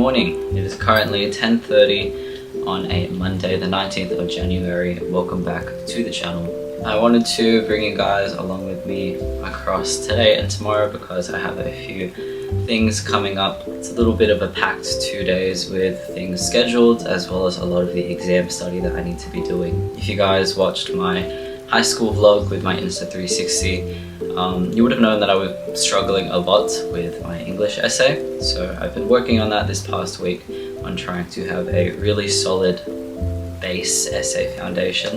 morning. It is currently 10:30 on a Monday, the 19th of January. Welcome back to the channel. I wanted to bring you guys along with me across today and tomorrow because I have a few things coming up. It's a little bit of a packed 2 days with things scheduled, as well as a lot of the exam study that I need to be doing. If you guys watched my high school vlog with my Insta 360, you would have known that I was struggling a lot with my English essay. So I've been working on that this past week on trying to have a really solid base essay foundation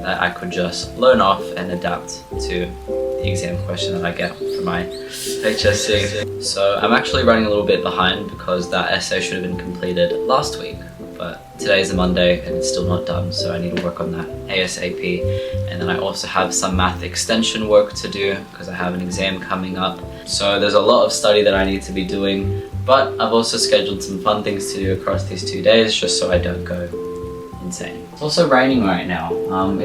that I could just learn off and adapt to the exam question that I get for my HSC. So I'm actually running a little bit behind because that essay should have been completed last week, but today's a Monday and it's still not done, so I need to work on that ASAP. And then I also have some math extension work to do because I have an exam coming up. So there's a lot of study that I need to be doing, but I've also scheduled some fun things to do across these 2 days just so I don't go insane. It's also raining right now.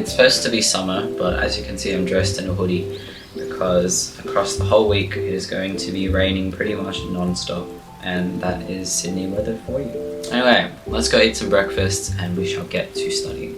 It's supposed to be summer, but as you can see I'm dressed in a hoodie because across the whole week it is going to be raining pretty much non-stop, and that is Sydney weather for you. Anyway, let's go eat some breakfast and we shall get to studying.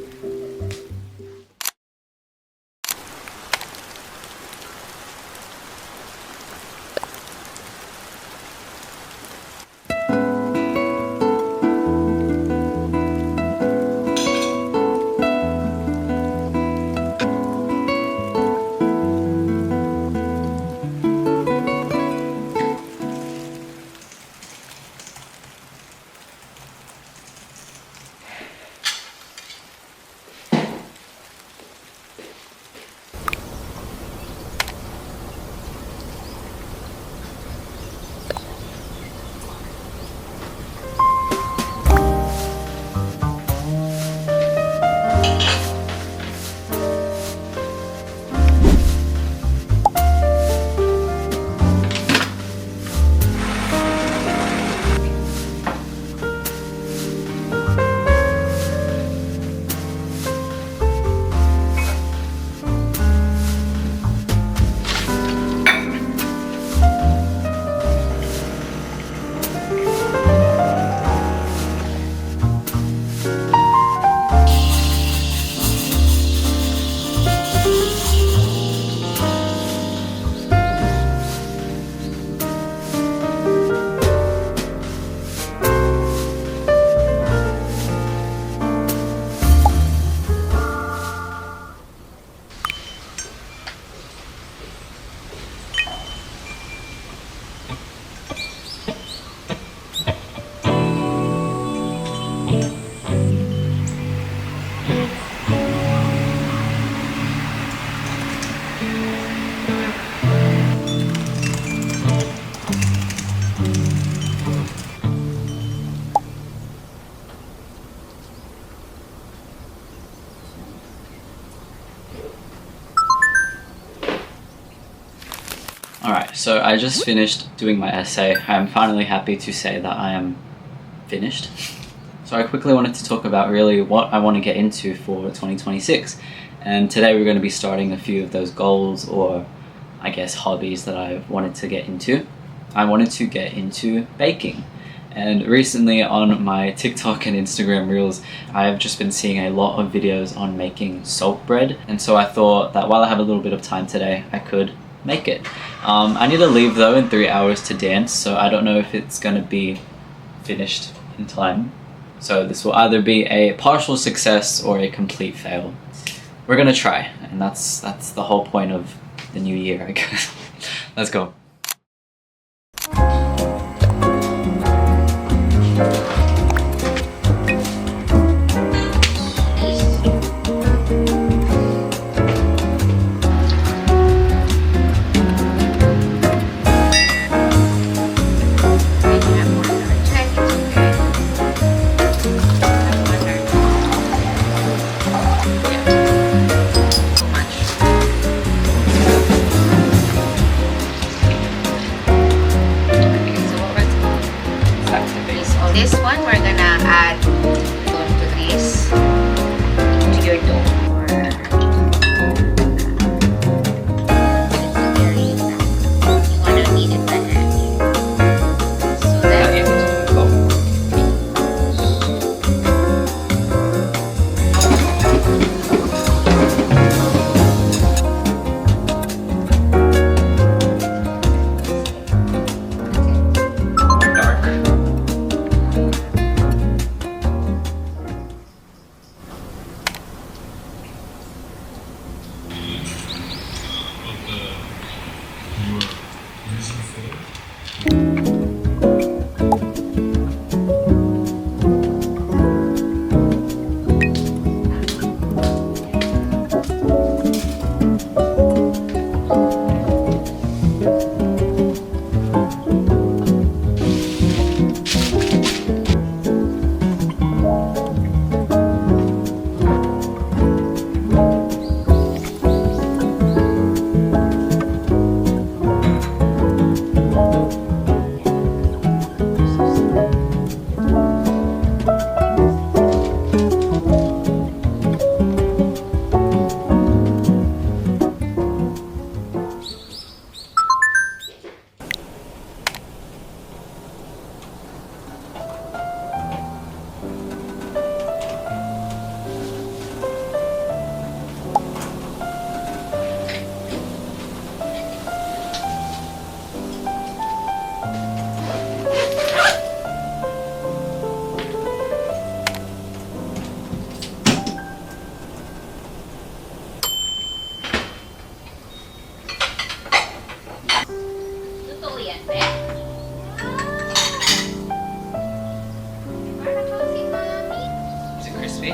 Alright, so I just finished doing my essay. I'm finally happy to say that I am finished. So I quickly wanted to talk about really what I want to get into for 2026. And today we're going to be starting a few of those goals, or I guess hobbies, that I wanted to get into. I wanted to get into baking. And recently on my TikTok and Instagram reels, I've just been seeing a lot of videos on making salt bread. And so I thought that while I have a little bit of time today, I could make it. I need to leave though in 3 hours to dance, so I don't know if it's gonna be finished in time. So this will either be a partial success or a complete fail. We're gonna try, and that's the whole point of the new year, I guess. Let's go. Is it crispy?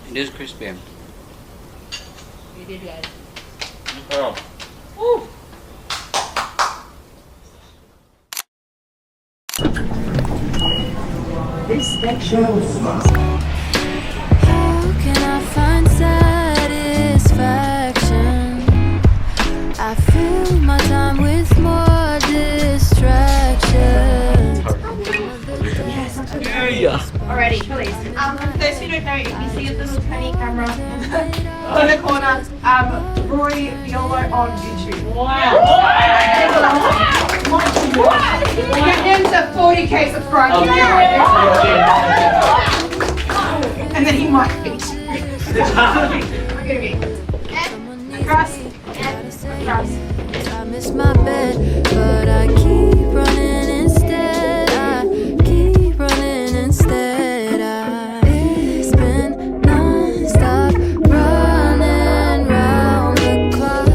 It is crispy. You did good. Oh. Woo. This section was How can I find satisfaction? I fill my time with more distraction. Yeah. Alrighty, please. For those who don't know, if you see a little tiny camera in the corner, royviolo on YouTube. Wow! Get him to 40k subscribers. And then he might be. Trust. I miss my bed, but I keep running instead. I keep running instead. It's been non-stop running round the clock.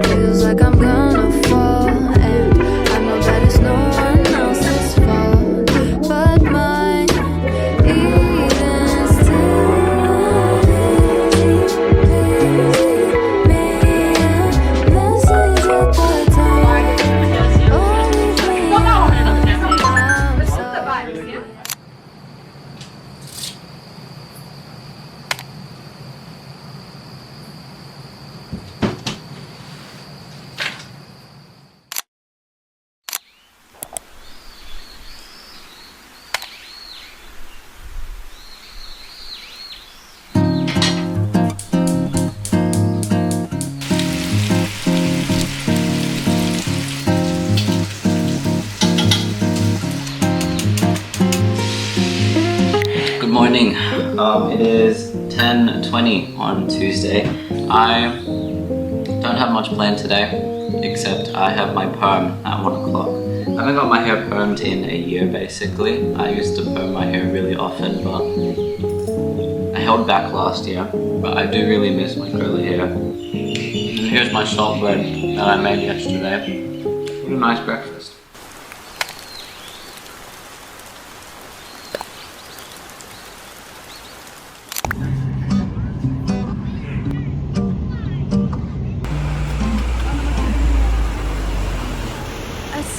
Feels like I'm gonna fall, and I know that it's no one else's fault but mine. Even still, Good morning. It is 10:20 on Tuesday. I don't have much planned today, except I have my perm at 1 o'clock. I haven't got my hair permed in a year basically. I used to perm my hair really often, but I held back last year. But I do really miss my curly hair. And here's my salt bread that I made yesterday. What a nice breakfast.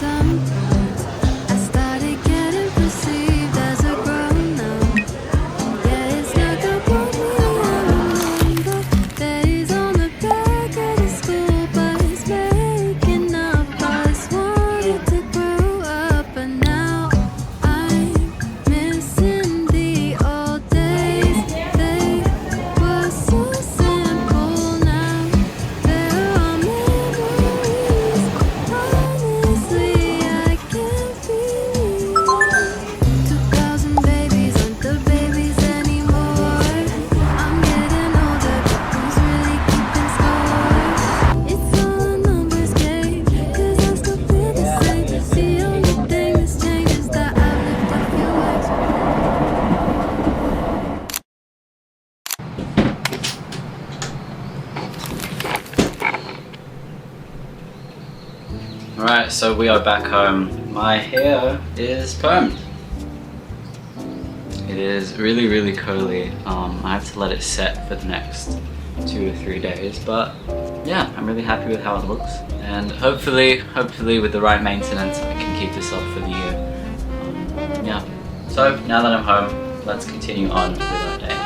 Sometimes I started getting perceived as a grown-up. Yeah, it's like a remember days on the back of the school bus, making up us wanted to grow up, but now I'm missing the old days. They were so simple. Now there are memories. Honestly, I can't believe 2,000 babies aren't the babies anymore. I'm getting older, but who's really keeping score? It's all a numbers game, 'cause I still feel the same. The only thing that's changed is that I lived a few lives. Alright, so we are back home. My hair is permed. It is really, really curly. I have to let it set for the next 2 to 3 days, but yeah, I'm really happy with how it looks. And hopefully with the right maintenance, I can keep this up for the year. Yeah. So now that I'm home, let's continue on with our day.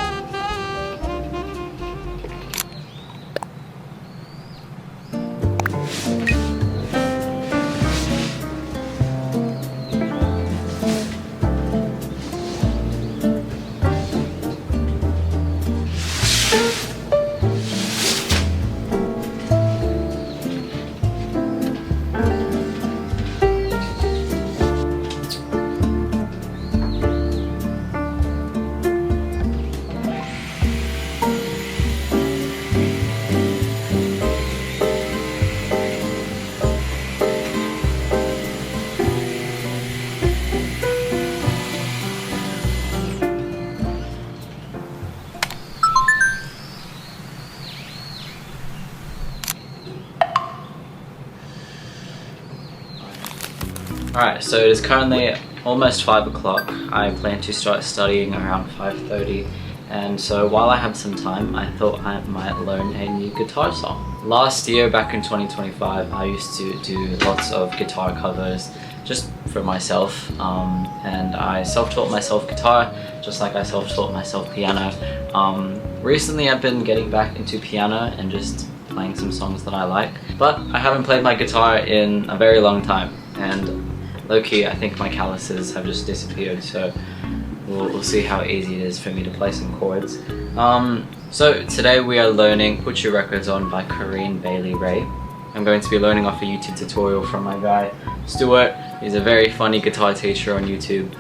Alright, so it is currently almost 5 o'clock. I plan to start studying around 5:30, and so while I have some time, I thought I might learn a new guitar song. Last year, back in 2025, I used to do lots of guitar covers just for myself, and I self-taught myself guitar just like I self-taught myself piano. Recently I've been getting back into piano and just playing some songs that I like, but I haven't played my guitar in a very long time, and low-key I think my calluses have just disappeared, so we'll see how easy it is for me to play some chords. So today we are learning Put Your Records On by Corinne Bailey Ray. I'm going to be learning off a YouTube tutorial from my guy Stuart. He's a very funny guitar teacher on YouTube,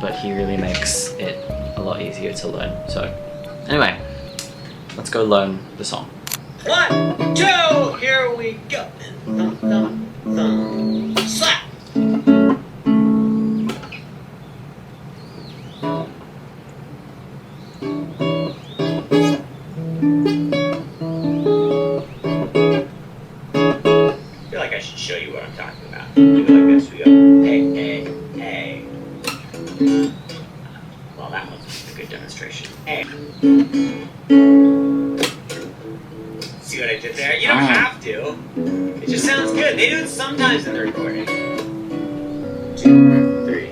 but he really makes it a lot easier to learn. So anyway, let's go learn the song. 1, 2, here we go. Thump, thump, thump, slap. I feel like I should show you what I'm talking about. We go like this, we go, hey, hey, hey. Well, that was a good demonstration. Hey. See what I did there? You don't have to. It just sounds good. They do it sometimes in the recording. 2, 3,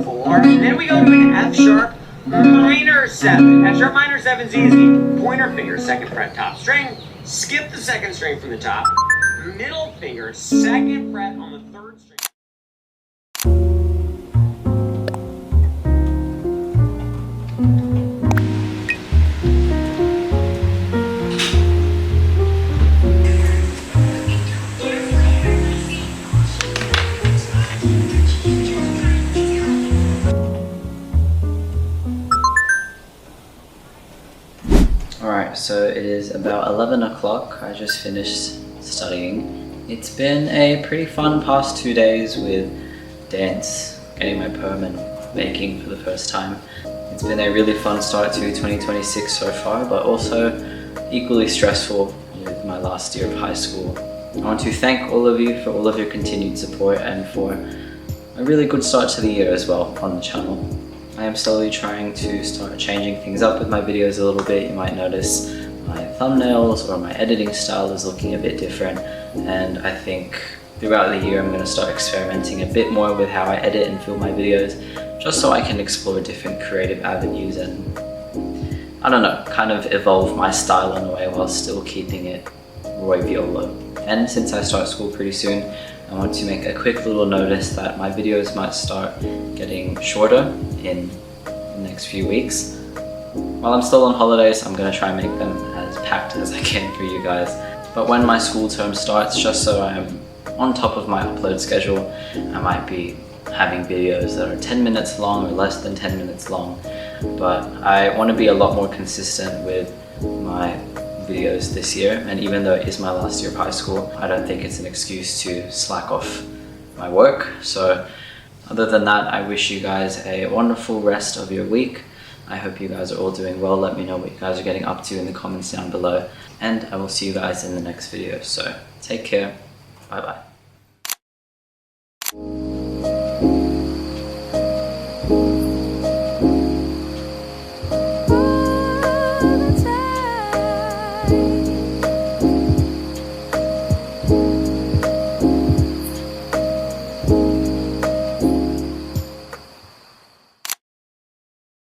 4. And then we go to an F sharp minor 7. F sharp minor 7's easy. Pointer finger, 2nd fret, top string. Skip the 2nd string from the top. Middle finger, 2nd fret on the 3rd string. Alright, so it is about 11 o'clock. I just finished studying. It's been a pretty fun past 2 days with dance, getting my perm and baking for the first time. It's been a really fun start to 2026 so far, but also equally stressful with my last year of high school. I want to thank all of you for all of your continued support and for a really good start to the year as well on the channel. I am slowly trying to start changing things up with my videos a little bit. You might notice my thumbnails or my editing style is looking a bit different, and I think throughout the year I'm going to start experimenting a bit more with how I edit and film my videos, just so I can explore different creative avenues and, I don't know, kind of evolve my style in a way while still keeping it royviolo. And since I start school pretty soon, I want to make a quick little notice that my videos might start getting shorter in the next few weeks. While I'm still on holidays, I'm going to try and make them as packed as I can for you guys. But when my school term starts, just so I am on top of my upload schedule, I might be having videos that are 10 minutes long or less than 10 minutes long. But I want to be a lot more consistent with my videos this year, and even though it is my last year of high school, I don't think it's an excuse to slack off my work. So other than that, I wish you guys a wonderful rest of your week. I hope you guys are all doing well. Let me know what you guys are getting up to in the comments down below, and I will see you guys in the next video. So take care. Bye bye.